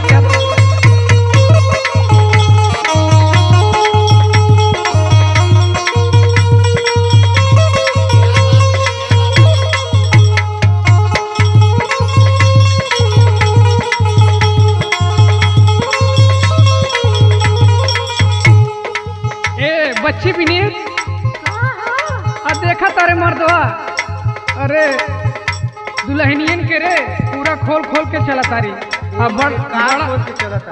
Master. बच्ची विनीत देखा तारे मर्दवा, अरे दुल्हनियन के रे पूरा खोल खोल के चला तारी। अब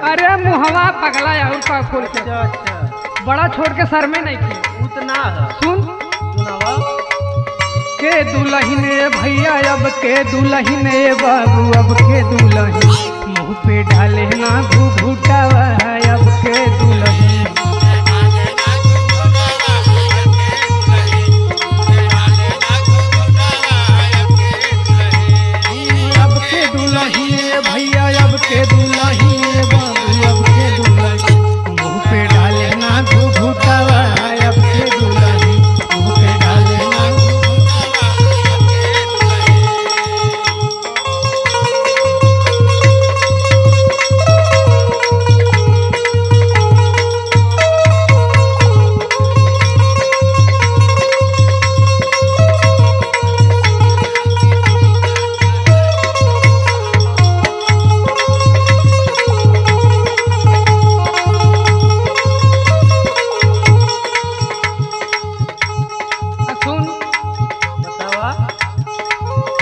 अरे मुहवा पगला और का खोल के बड़ा छोड़ के सर में नहीं की उतना सुन के दुल्हन भैया अब के दुल्हन बाबू अब के दुल्हन मुँह पे डाले ना घूघूटावा अब के दुल्हन भैया अब के दुल्हन बाबू अब के दुल्हन मुँह पे डाले ना घूघूटावा अब के दुल्हन मुँह पे डाले ना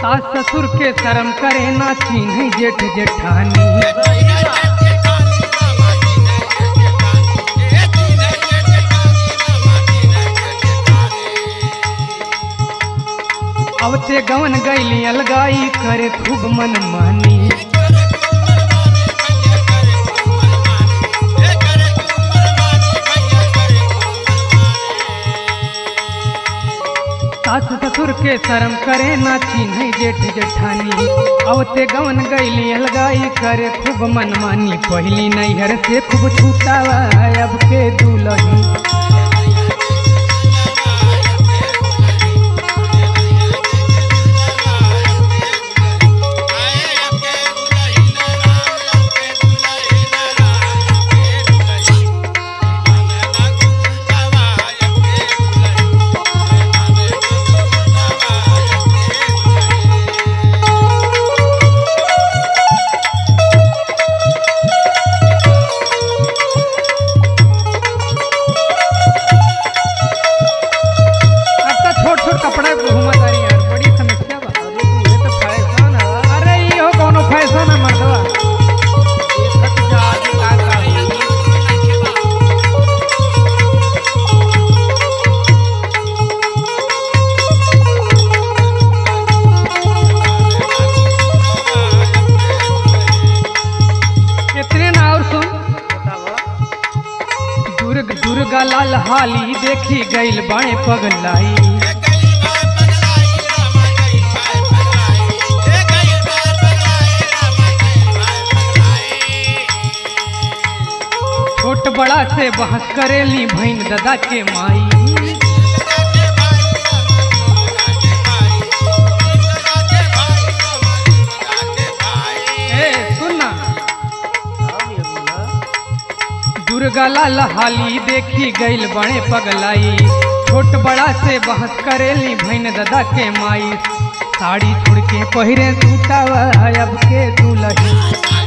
सास ससुर के शर्म करे ना चिन्ह जेठ जेठानी। अब ते गवन गैली अलगाई करे खूब मन मानी। सास ससुर के शर्म करे ना चिन्ह जेठ जेठानी। अवते गवन गैली अलगाई करे खूब मनमानी। पहली नैहर से खूब छूटावा अब के दुल्हन कपड़ा घूमत आ रही यार, बड़ी समस्या बा। ये तो फैशन है, अरे ये हो कौनो फैशन है मर्दवा। इतने ना और सुन, दुर्गा लाल हाली देखी गईल बाणे पगलाई। छोट बड़ा से बहस करेली भैन दादा के माई। सुनना दुर्गा लाल हाली देखी गईल बड़े पगलाई। छोट बड़ा से बहस करेली भैन दादा के माई। साड़ी छोड़ के पहिरे सूटावा अब के दुल्हन